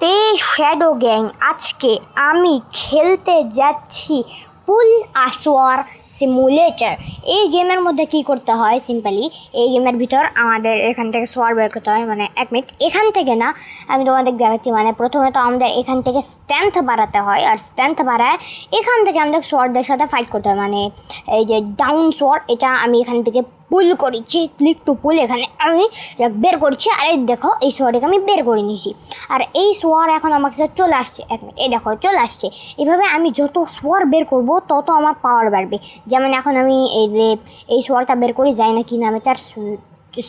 তে shadow gang আজকে আমি খেলতে যাচ্ছি পুল আসওয়ার সিমুলেটর। এই গেমের মধ্যে কি করতে হয়, সিম্পলি এই গেমের ভিতর আমাদের এখান থেকে সোয়ার বের করতে হয়। মানে এক মিনিট, এখান থেকে না, আমি তোমাদের দেখাচ্ছি। মানে প্রথমে তো আমাদের এখান থেকে স্ট্রেংথ বাড়াতে হয়, আর স্ট্রেংথ বাড়ায় এখান থেকে আমাদের সোয়ারদের সাথে ফাইট করতে হয়। মানে এই যে ডাউন সোয়ার, এটা আমি এখান থেকে পুল করেছি, ক্লিক টু পুল, এখানে আমি বের করছি। আর এই দেখো, এই সোয়ারটাকে আমি বের করে নিয়েছি, আর এই সোয়ার এখন আমার কাছে চলে আসছে। এক মিনিট, এই দেখো চলে আসছে। এভাবে আমি যত সোয়ার বের করব তত আমার পাওয়ার বাড়বে। যেমন এখন আমি এই যে এই সোয়ারটা বের করি, যাই না কি নামে তার,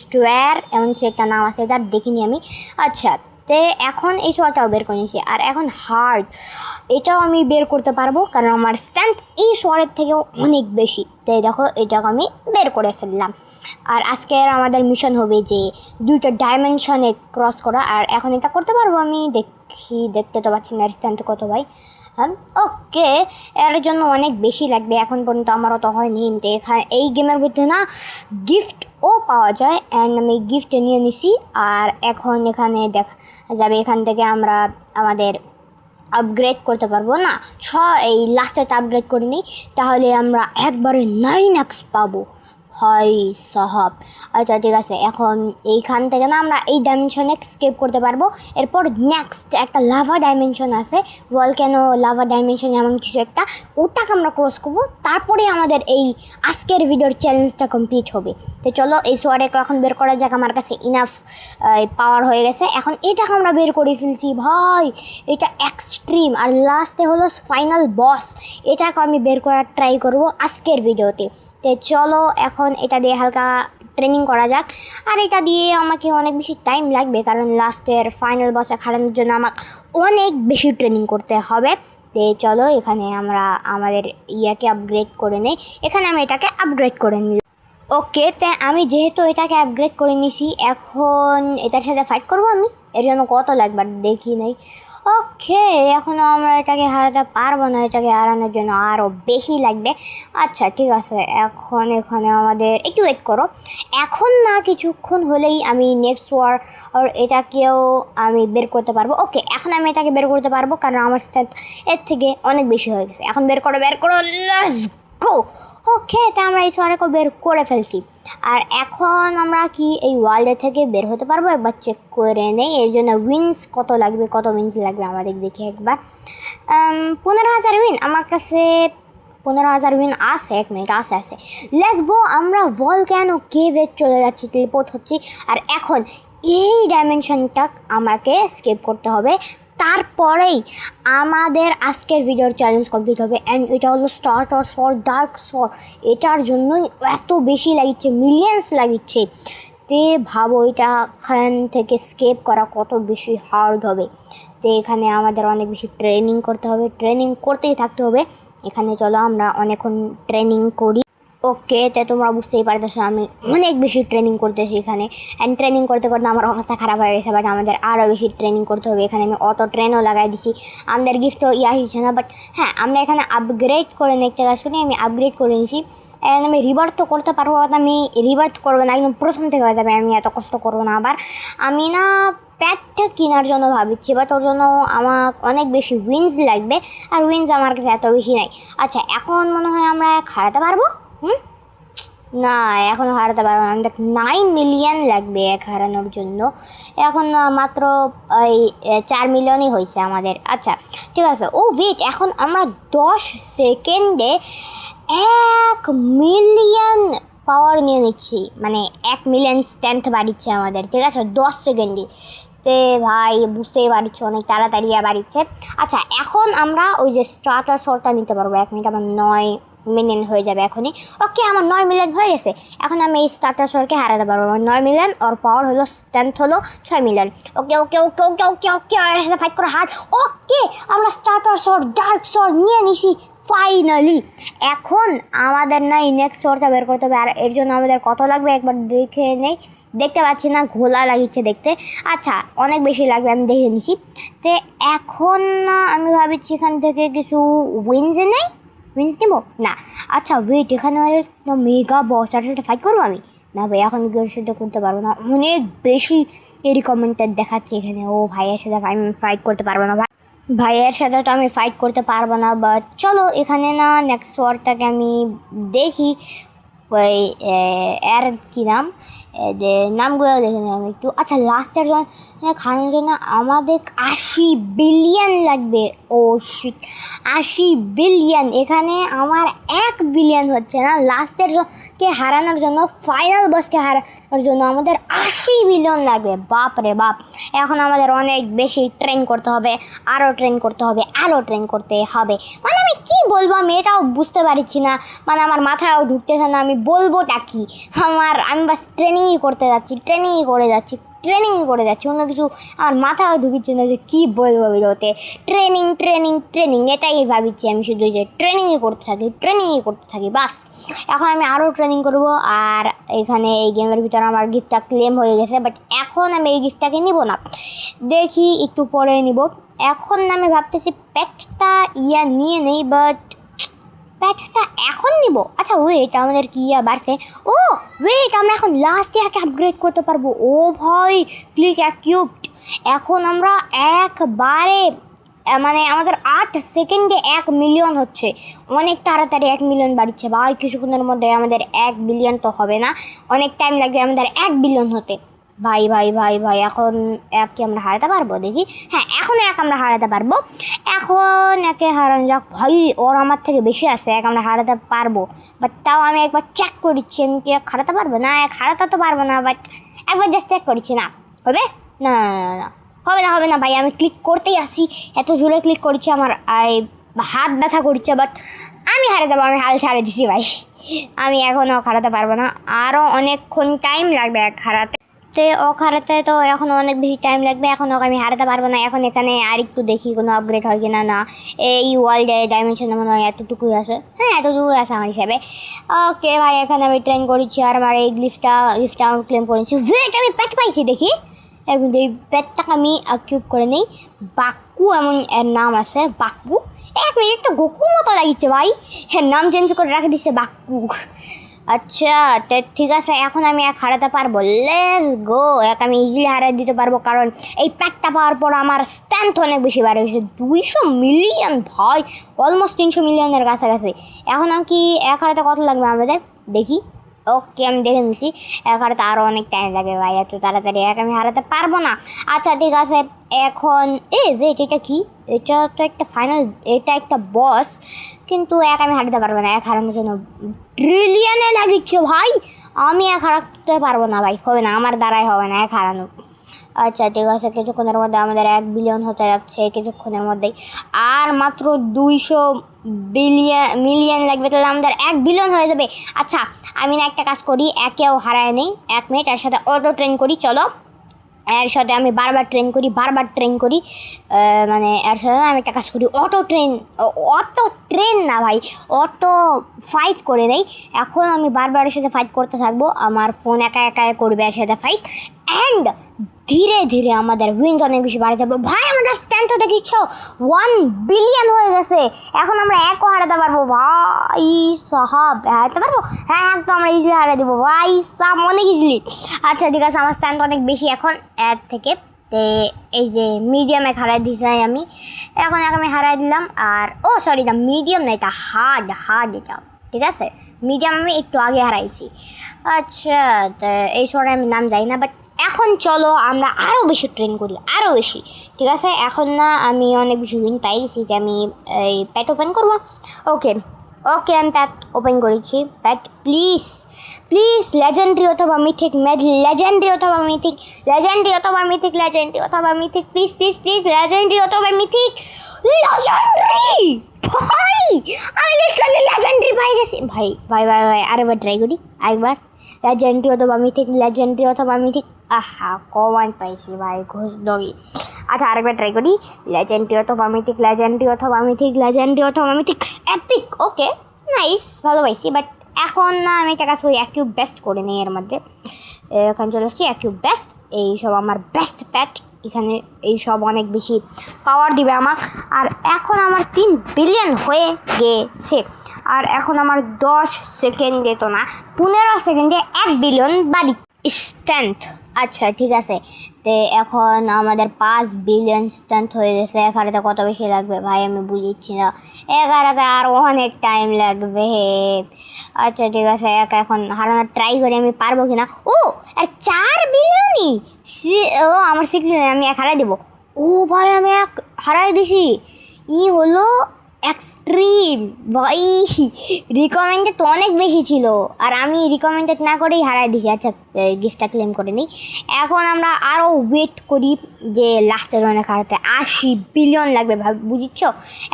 স্টোয়ার এমন সে একটা নাম আছে, তার দেখিনি আমি। আচ্ছা, তো এখন এই সোয়ারটাও বের করে নিয়েছি। আর এখন হার্ড, এটাও আমি বের করতে পারবো, কারণ আমার স্ট্রেংথ এই সোয়ারের থেকেও অনেক বেশি। তাই দেখো, এটাকে আমি বের করে ফেললাম। আর আজকের আমাদের মিশন হবে যে দুইটা ডাইমেনশনে ক্রস করা। আর এখন এটা করতে পারবো আমি, দেখতে তো পাচ্ছি না স্ট্রেংথ কত ভাই। হ্যাঁ, ওকে, এর জন্য অনেক বেশি লাগবে। এখন পর্যন্ত আমার অত হয়নি। এখানে এই গেমের ভিতরে না গিফটও পাওয়া যায়, অ্যান্ড আমি গিফট নিয়ে নিছি। আর এখন এখানে দেখা যাবে, এখান থেকে আমরা আমাদের আপগ্রেড করতে পারবো না। এই লাস্টেটা আপগ্রেড করে নিই, তাহলে আমরা একবারে 9x পাবো ভাই সাহাব। আচ্ছা ঠিক আছে, এখন এইখান থেকে না আমরা এই ডাইমেনশনে স্কেপ করতে পারবো। এরপর নেক্সট একটা লাভা ডাইমেনশন আছে, ভলক্যানো লাভা ডাইমেনশন এমন কিছু একটা, ওটাকে আমরা ক্রস করবো। তারপরে আমাদের এই আজকের ভিডিওর চ্যালেঞ্জটা কমপ্লিট হবে। তো চলো, এই সোয়ারটাকে এখন বের করা যাক। আমার কাছে ইনাফ পাওয়ার হয়ে গেছে, এখন এটাকে আমরা বের করে ফেলছি ভাই। এটা এক্সট্রিম, আর লাস্টে হলো ফাইনাল বস। এটাকে আমি বের করার ট্রাই করব আজকের ভিডিওতে। তো চলো, এখন এটা দিয়ে হালকা ট্রেনিং করা যাক। আর এটা দিয়ে আমাকে অনেক বেশি টাইম লাগবে, কারণ লাস্টের ফাইনাল বসে খাড়ানোর জন্য আমাকে অনেক বেশি ট্রেনিং করতে হবে। তো চলো, এখানে আমরা আমাদের ইয়াকে আপগ্রেড করে নিই। এখানে আমি এটাকে আপগ্রেড করে নিই। ওকে, তো আমি যেহেতু এটাকে আপগ্রেড করে নিছি, এখন এটার সাথে ফাইট করব আমি। এর জন্য কত লাগবে দেখি নাই। ওকে, এখন আমরা এটাকে হারাতে পারবো না, এটাকে হারানোর জন্য আরও বেশি লাগবে। আচ্ছা ঠিক আছে, এখন এখানে আমাদের একটু ওয়েট করো। এখন না, কিছুক্ষণ হলেই আমি নেক্সট ওয়ার এটাকেও আমি বের করতে পারবো। ওকে, এখন আমি এটাকে বের করতে পারবো, কারণ আমার স্ট্রেংথ এর থেকে অনেক বেশি হয়ে গেছে। এখন বের করো, লেটস গো। ওকে, তা আমরা এই সোয়ারটাকে বের করে ফেলছি। আর এখন আমরা কি এই ওয়ার্ল্ডের থেকে বের হতে পারবো? একবার চেক করে নেই। এর জন্য উইন্স কত লাগবে, কত উইন্স লাগবে আমাদের দেখি একবার। 15,000 উইন আমার কাছে, 15,000 উইন আছে। এক মিনিট, আছে। লেটস গো, আমরা ভলক্যানো কেভে চলে যাচ্ছি, টেলিপোর্ট হচ্ছি। আর এখন এই ডাইমেনশনটা আমাকে স্কেপ করতে হবে, তারপরেই আমাদের আজকের ভিডিওর চ্যালেঞ্জ কমপ্লিট হবে। অ্যান্ড এটা হলো স্টার্টার সর, ডার্ক সর। এটার জন্যই এত বেশি লাগিচ্ছে, মিলিয়ন্স লাগিচ্ছে। তে ভাবো এটা এখান থেকে স্কেপ করা কত বেশি হার্ড হবে। তো এখানে আমাদের অনেক বেশি ট্রেনিং করতে হবে, ট্রেনিং করতেই থাকতে হবে। এখানে চলো আমরা অনেকক্ষণ ট্রেনিং করি। ওকে, তো তোমরা বুঝতেই পারতেছো আমি অনেক বেশি ট্রেনিং করতেছি এখানে। অ্যান্ড ট্রেনিং করতে করতে আমার অবস্থা খারাপ হয়ে গেছে, বাট আমাদের আরও বেশি ট্রেনিং করতে হবে। এখানে আমি অটো ট্রেনও লাগাই দিছি, আমাদের গিফটও আসছে না। বাট হ্যাঁ, আমরা এখানে আপগ্রেড করে নিতে কাজ করি, আমি আপগ্রেড করে নিয়েছি। অ্যান্ড আমি রিভার্ট তো করতে পারবো, বাট আমি রিভার্ট করবো না, একদম প্রথম থেকে হয়ে যাবে। আমি এত কষ্ট করবো না। আবার আমি না প্যাডটা কেনার জন্য ভাবছি, বাট ওর জন্য আমার অনেক বেশি উইন্স লাগবে, আর উইন্স আমার কাছে এত বেশি নাই। আচ্ছা, এখন মনে হয় আমরা হারাতে পারবো। না, এখনও হারাতে পারবো না। আমাদের 9 মিলিয়ন লাগবে এক হারানোর জন্য। এখন মাত্র ওই 4 মিলিয়নই হয়েছে আমাদের। আচ্ছা ঠিক আছে। ও ওয়েট, এখন আমরা 10 সেকেন্ডে 1 মিলিয়ন পাওয়ার নিয়ে নিচ্ছি। মানে 1 মিলিয়ন স্ট্রেংথ বাড়িচ্ছে আমাদের, ঠিক আছে, 10 সেকেন্ডে। তে ভাই বুঝতেই পারছি, অনেক তাড়াতাড়ি বাড়িচ্ছে। আচ্ছা, এখন আমরা ওই যে স্টার্টার শটটা নিতে পারবো। 1 মিনিট, আমার 9 মিলিয়ন হয়ে যাবে এখনই। ওকে, আমার 9 মিলিয়ন হয়ে গেছে। এখন আমি এই স্টার্টার শটকে হারাতে পারবো। আমার 9 মিলিয়ন, ওর পাওয়ার হলো, স্ট্রেংথ হলো 6 মিলিয়ন। ওকে ওকে ওকে ওকে ওকে ওকে এর সাথে ফাইট করে হার্ড। ওকে, আমরা স্টার্টার শট, ডার্ক শট নিয়ে নিছি ফাইনালি। এখন আমাদের না এই নেক্সট শটটা বের করতে হবে। আর এর জন্য আমাদের কত লাগবে একবার দেখে নেই। দেখতে পাচ্ছি না, ঘোলা লাগিচ্ছে দেখতে। আচ্ছা, অনেক বেশি লাগবে, আমি দেখে নিছি। তো এখন আমি ভাবছি এখান থেকে কিছু উইন্স নেই, উইন্স নেবো না। আচ্ছা ওয়েট, এখানে মেগা বস, আর সাথে ফাইট করবো আমি। না ভাই এখন ওর সাথে করতে পারবো না, অনেক বেশি রিকমেন্ডেড দেখাচ্ছে এখানে। ও ভাইয়ের সাথে আমি ফাইট করতে পারবো না ভাই, ভাইয়ের সাথে তো আমি ফাইট করতে পারবো না। বাট চলো এখানে না নেক্সট ওয়ারটাকে আমি দেখি ওই এর কী নাম, যে নামগুলো দেখে নিই আমি একটু। আচ্ছা লাস্টের জন্য খাওয়ানোর জন্য আমাদের 80 বিলিয়ন লাগবে। ও শিট, 80 বিলিয়ন, এখানে আমার 1 বিলিয়ন হচ্ছে না। লাস্টের কে হারানোর জন্য, ফাইনাল বসকে হারানোর জন্য আমাদের 80 বিলিয়ন লাগবে। বাপ রে বাপ, এখন আমাদের অনেক বেশি ট্রেন করতে হবে, আরও ট্রেন করতে হবে, আরও ট্রেন করতে হবে। মানে আমি কী বলবো, আমি এটাও বুঝতে পারছি না, মানে আমার মাথায়ও ঢুকতেছে না আমি বলবোটা কি। আমি বাস ট্রেনিংই করতে যাচ্ছি, ট্রেনিংই করে যাচ্ছি, অন্য কিছু আমার মাথাও ঢুকিচ্ছে না যে কী বলবো ভিডিওতে। ট্রেনিং ট্রেনিং ট্রেনিং এটাই ভাবিছি আমি, শুধু যে ট্রেনিংই করতে থাকি বাস। এখন আমি আরও ট্রেনিং করব। আর এখানে এই গেমের ভিতরে আমার গিফটটা ক্লেম হয়ে গেছে, বাট এখন আমি এই গিফটটাকে নিব না, দেখি একটু পরে নিব। এখন আমি ভাবতেছি প্যাটটা নিয়ে নেই, বাট প্যাটটা এখন নিব। আচ্ছা ওয়েট, আমাদের কি বাড়ছে? ও ওয়েট, আমরা এখন লাস্ট ইয়াকে আপগ্রেড করতে পারবো। ও ভাই ক্লিক অ্যাকিউবড, এখন আমরা একবারে মানে আমাদের 8 সেকেন্ডে 1 মিলিয়ন হচ্ছে, অনেক তাড়াতাড়ি 1 মিলিয়ন বাড়ছে ভাই। কিছুক্ষণের মধ্যে আমাদের 1 বিলিয়ন তো হবে না, অনেক টাইম লাগবে আমাদের 1 বিলিয়ন হতে। ভাই ভাই ভাই ভাই, এখন এক কি আমরা হারাতে পারবো দেখি? হ্যাঁ এখন এক আমরা হারাতে পারবো, এখন একে হারানো যাক। ভাই ওর আমার থেকে বেশি আছে, এক আমরা হারাতে পারবো, বাট তাও আমি একবার চেক করেছি আমি কি এক হারাতে পারবো না। এক হারাতে তো পারবো না, বাট একবার জাস্ট চেক করেছি। না হবে না, হবে না ভাই, আমি ক্লিক করতেই আসি, এত জোরে ক্লিক করেছি আমার হাত ব্যথা করছে, বাট আমি হারাতে পারবো। আমি হাল ছাড়ে দিছি ভাই, আমি এখনও হারাতে পারবো না, আরও অনেকক্ষণ টাইম লাগবে এক হারাতে। হারাতে তো এখন অনেক বেশি টাইম লাগবে, এখন ওকে আমি হারাতে পারবো না। এখন এখানে আর একটু দেখি কোনো আপগ্রেড হয় কিনা। না এই ওয়ার্ল্ডে ডাইমেনশনে মনে হয় এতটুকুই আছে, হ্যাঁ এতটুকুই আছে আমার হিসাবে। ওকে ভাই, এখানে আমি ট্রেন করেছি আর আমার এই গিফটটা আমি ক্লেম করেছি। ওয়েট, আমি প্যাট পাইছি দেখি, এখন এই প্যাটটাকে আমি কিউব করে নিই। বাক্কু এমন এর নাম আছে, বাক্কু। 1 মিনিট তো গোকুর মতো লাগিচ্ছে ভাই, হ্যাঁ নাম চেঞ্জ করে রেখে দিচ্ছে বাক্কু। আচ্ছা ঠিক আছে, এখন আমি এক হারাতে পারবো, লেটস গো। এক আমি ইজিলি হারিয়ে দিতে পারবো, কারণ এই প্যাকটা পাওয়ার পর আমার স্ট্রেংথ অনেক বেশি বাড়ে গেছে। 200 মিলিয়ন ভাই, অলমোস্ট 300 মিলিয়নের কাছাকাছি। এখন আমি কি এক হারাতে কত লাগবে আমাদের দেখি। ওকে আমি দেখে নিচ্ছি, এক হারাতে আরও অনেক টাইম লাগে ভাই, এত তাড়াতাড়ি এক আমি হারাতে পারবো না। আচ্ছা ঠিক আছে, এখন ওয়েট, এটা কি? এটা তো একটা ফাইনাল, এটা একটা বস, কিন্তু এক আমি হারাতে পারবো না। এক হারানোর জন্য ট্রিলিয়নে লাগিচ্ছে ভাই, আমি এক হারাতে পারবো না ভাই, হবে না, আমার দ্বারাই হবে না এক হারানো। আচ্ছা ঠিক আছে, কিছুক্ষণের মধ্যে আমাদের 1 বিলিয়ন হতে যাচ্ছে, কিছুক্ষণের মধ্যেই। আর মাত্র 200 মিলিয়ন লাগবে, তাহলে আমাদের 1 বিলিয়ন হয়ে যাবে। আচ্ছা আমি না একটা কাজ করি, একেও হারায় নেই, 1 মিনিট এর সাথে অটো ট্রেন করি। চলো এর সাথে আমি বারবার ট্রেন করি, মানে এর সাথে আমি একটা কাজ করি, অটো ট্রেন না ভাই, অটো ফাইট করে দেই। এখন আমি বারবার এর সাথে ফাইট করতে থাকবো, আমার ফোন একা করবে এর সাথে ফাইট, অ্যান্ড ধীরে ধীরে আমাদের উইন্স অনেক বেশি বাড়ে যাবে। ভাই আমাদের স্ট্যান্ড তো দেখিচ্ছ 1 বিলিয়ন হয়ে গেছে, এখন আমরা একও হারাতে পারবো ভাই সাহাব, হারাতে পারবো, হ্যাঁ এক তো আমরা ইজিলি হারিয়ে দেবো ভাই সাহাব, অনেক ইজিলি। আচ্ছা ঠিক আছে, আমার স্ট্যান্ড অনেক বেশি এখন এর থেকে, এই যে মিডিয়ামে হারাই দিয়েছি আমি, এখন আমি হারাই দিলাম। আর সরি না, মিডিয়াম না, এটা হার্ড এটা, ঠিক আছে মিডিয়াম আমি একটু আগে হারাইছি। আচ্ছা তো এই সময় আমি নাম যাই না, বাট এখন চলো আমরা আরও বেশি ট্রেন করি, আরও বেশি, ঠিক আছে। এখন না আমি অনেক বেশি উইন পাইছি যে আমি এই প্যাট ওপেন করবো। ওকে আমি প্যাট ওপেন করেছি। প্যাট প্লিজ লেজেন্ডারি অথবা মিথিক, লেজেন্ডারি অথবা মিথিক, প্লিজ লেজেন্ডারি অথবা মিথিক, লেজেন্ডারি। ভাই আমি লিটারালি লেজেন্ডারি পাই গেছি ভাই। আরেকবার ট্রাই করি, আরেকবার লেজেন্ডারি অথবা মিথিক, আহা কমান পাইছি ভাই, ঘোষ দগি। আচ্ছা আরেকবার ট্রাই করি, লেজেন্ডারি অথবা মিথিক, এপিক। ওকে নাইস, ভালো পাইছি, বাট এখন না আমি একটা কাজ করি, অ্যাকিউব বেস্ট করে নিই এর মধ্যে। এখন চলে এসেছি অ্যাকিউব বেস্ট, এইসব আমার বেস্ট প্যাট, এখানে এইসব অনেক বেশি পাওয়ার দিবে আমার। আর এখন আমার 3 বিলিয়ন হয়ে গেছে। আর এখন আমার 10 সেকেন্ড যেত না, 15 সেকেন্ডে 1 বিলিয়ন বাড়ি স্ট্রেংথ। আচ্ছা ঠিক আছে, তো এখন আমাদের 5 বিলিয়ন স্ট্রেংথ হয়ে গেছে। এখানেতে কত বেশি লাগবে ভাই আমি বুঝিচ্ছি না, এখানেতে আর অনেক টাইম লাগবে। আচ্ছা ঠিক আছে, এখন হারানোর ট্রাই করি আমি পারবো কিনা। ও আর 4 বিলিয়নই, ও আমার 6 বিলিয়ন, আমি 1 হারাই দেবো। ও ভাই আমি 1 হারাই দিছি, হলো এক্সট্রিম ভাই। রিকমেন্ডেড তো অনেক বেশি ছিল আর আমি রিকমেন্ডেড না করেই হারাই দিছি। আচ্ছা গিফটটা ক্লেম করে নিই। এখন আমরা আরও ওয়েট করি যে লাস্টের অনেক হারাতে 80 বিলিয়ন লাগবে বুঝিচ্ছ।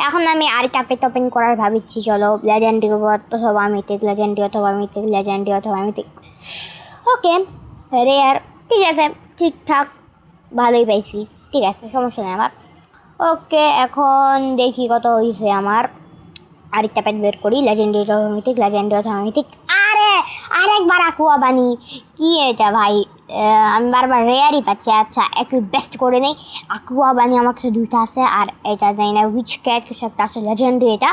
এখন আমি আরেকটা ওপেন করার ভাবিচ্ছি, চলো লেজেন্ডারি অথবা মিথিক, লেজেন্ডারি অথবা মিথিক, লেজেন্ডারি অথবা মিথিক। ওকে রেয়ার, ঠিক আছে ঠিকঠাক ভালোই পাইছি, ঠিক আছে সমস্যা নেই আমার। ওকে এখন দেখি কত হয়েছে আমার। আরেকটা প্যাট বের করি, লেজেন্ডারি অথবা মিথিক, লেজেন্ডারি অথবা মিথিক। আরেকবার আকুয়া বানি, কি এটা ভাই, আমি বারবার রেয়ারই পাচ্ছি। আচ্ছা একটু বেস্ট করে নেই, আকুয়া বানি আমার কাছে 2টা আছে, আর এটা জানি না হুইচ ক্যাট কিছু একটা আছে লেজেন্ডারি এটা।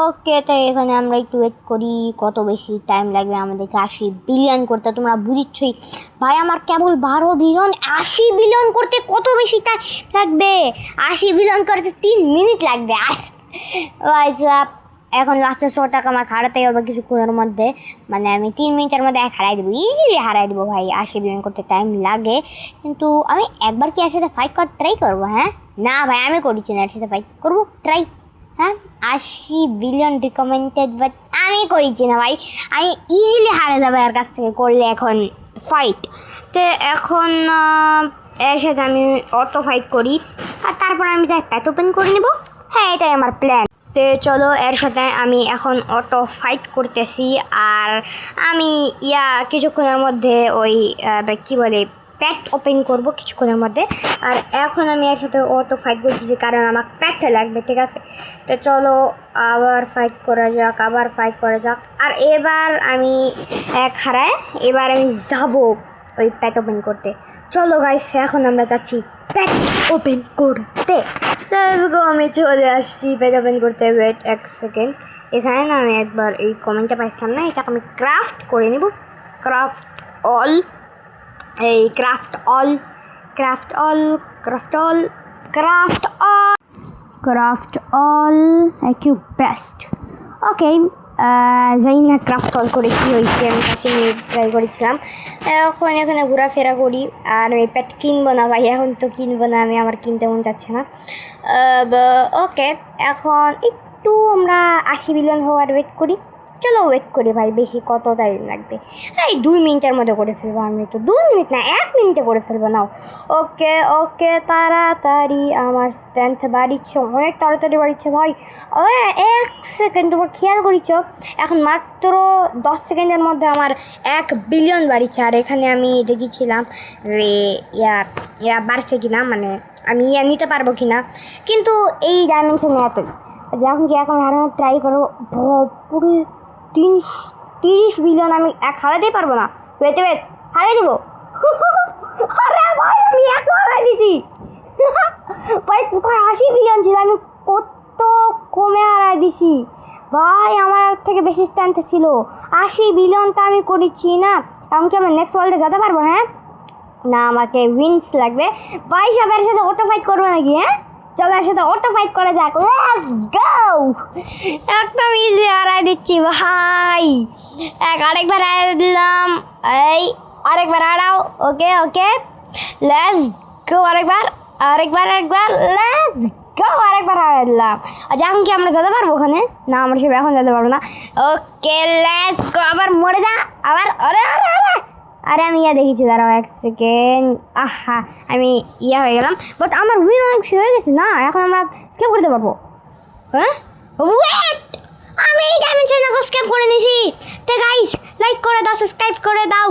ওকে তো এখানে আমরা একটু ওয়েট করি, কত বেশি টাইম লাগবে আমাদেরকে 80 বিলিয়ন করতে, তোমরা বুঝিচ্ছই ভাই আমার কেবল 12 বিলিয়ন। 80 বিলিয়ন করতে কত বেশি টাইম লাগবে, 80 বিলিয়ন করতে 3 মিনিট লাগবে। আর ভাই সাহেব এখন লাস্টের 100 টাকা আমাকে হারাতেই হবে কিছুক্ষণের মধ্যে, মানে আমি 3 মিনিটের মধ্যে হারাই দেবো, ইজিলি হারাই দেবো ভাই। 80 বিলিয়ন করতে টাইম লাগে, কিন্তু আমি একবার কি এর সাথে ফাইট করার ট্রাই করবো? হ্যাঁ না ভাই আমি করেছি না, এর সাথে ফাইট করবো ট্রাই। হ্যাঁ 80 বিলিয়ন রিকমেন্ডেড, বাট আমি করেছি না ভাই, আমি ইজিলি হারা যাবে এর কাছ থেকে করলে এখন ফাইট। তো এখন এর সাথে আমি অটো ফাইট করি আর তারপর আমি যাই প্যাট ওপেন করে নেব। হ্যাঁ এটাই আমার প্ল্যান। তো চলো এর সাথে আমি এখন অটো ফাইট করতেছি, আর আমি কিছুক্ষণের মধ্যে ওই কী বলে প্যাট ওপেন করব কিছুক্ষণের মধ্যে। আর এখন আমি এর সাথে অটো ফাইট করতেছি কারণ আমার প্যাটটা লাগবে, ঠিক আছে। তো চলো আবার ফাইট করা যাক, আর এবার আমি 1 হারায়, এবার আমি যাব ওই প্যাট ওপেন করতে। চলো গাইস এখন আমরা যাচ্ছি প্যাট ওপেন করতে। তো আমি চলে আসছি প্যাট ওপেন করতে। ওয়েট 1 সেকেন্ড, এখানে না আমি একবার এই কমেন্টটা পাইছিলাম না, এটাকে আমি ক্রাফট করে নেব। ক্রাফট অল একটু বেস্ট। ওকে জানি না ক্রাফট অল করে কী হয়েছে, আমি কাছে ট্রাই করেছিলাম। এখন এখানে ঘোরাফেরা করি, আর আমি প্যাট কিনবো না ভাই, এখন তো কিনবো না, আমি আমার কিনতে মন যাচ্ছে না। ওকে এখন একটু আমরা 80 বিলিয়ন হওয়ার ওয়েট করি। চলো ওয়েট করি ভাই, বেশি কত টাইম লাগবে? এই 2 মিনিটের মধ্যে করে ফেলবো। আমি তো 2 মিনিট না 1 মিনিটে করে ফেলবো নাও। ওকে তাড়াতাড়ি আমার স্ট্রেংথ বাড়িচ্ছে, অনেক তাড়াতাড়ি বাড়িচ্ছে ভাই। 1 সেকেন্ড তোমার খেয়াল করিছ, এখন মাত্র 10 সেকেন্ডের মধ্যে আমার 1 বিলিয়ন বাড়িচ্ছে। আর এখানে আমি দেখেছিলাম বাড়ছে কিনা, মানে আমি নিতে পারবো কিনা, কিন্তু এই ডাইমেনশনে এতই যখন কি এখন হারানোর ট্রাই করবো। পুরো 30 বিলিয়ন আমি 1 হারাতেই পারবো না। ওয়েট হারিয়ে দেবো। আরে ভাই আমি 1 হারাই দিছি ভাই, কোথায় 80 বিলিয়ন ছিল, আমি কত কমে হারাই দিছি ভাই, আমার থেকে বেশি স্ট্রেংথ ছিল। 80 বিলিয়নটা আমি করেছি না, এমনকি আমরা নেক্সট ওয়ার্ল্ডে যেতে পারবো। হ্যাঁ না আমাকে উইন্স লাগবে ভাই, সবের সাথে অটো ফাইট করবো নাকি? হ্যাঁ চলো এর সাথে অটো ফাইট করা যাক, লেটস গো। একদম ইজি হারাই দিচ্ছি ভাই, আরেকবার হারাই দিলাম, এই আরেকবার হারাও। ওকে লেটস গো, আরেকবার লেটস গো, আরেকবার হারাই দিলাম। আচ্ছা এখন কি আমরা যেতে পারবো ওখানে? না আমরা সব এখন যেতে পারবো না। ওকে লেটস গো, আবার মরে যা আবার। আরে আমি দেখেছি, দাঁড়াও 1 সেকেন্ড। আমি হয়ে গেলাম, বাট আমার উইন অনেক হয়ে গেছে না, এখন আমরা স্কেপ করতে পারবো। হ্যাঁ ওয়েট, আমি এই ডাইমেনশনে স্কেপ করে নিয়েছি। তো গাইস লাইক করে দাও, সাবস্ক্রাইব করে দাও,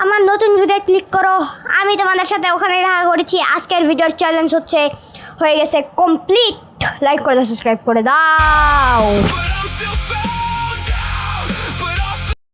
আমার নতুন ভিডিও ক্লিক করো। আমি তোমাদের সাথে ওখানে দেখা করেছি। আজকের ভিডিওর চ্যালেঞ্জ হয়ে গেছে কমপ্লিট। লাইক করে দাও, সাবস্ক্রাইব করে দাও।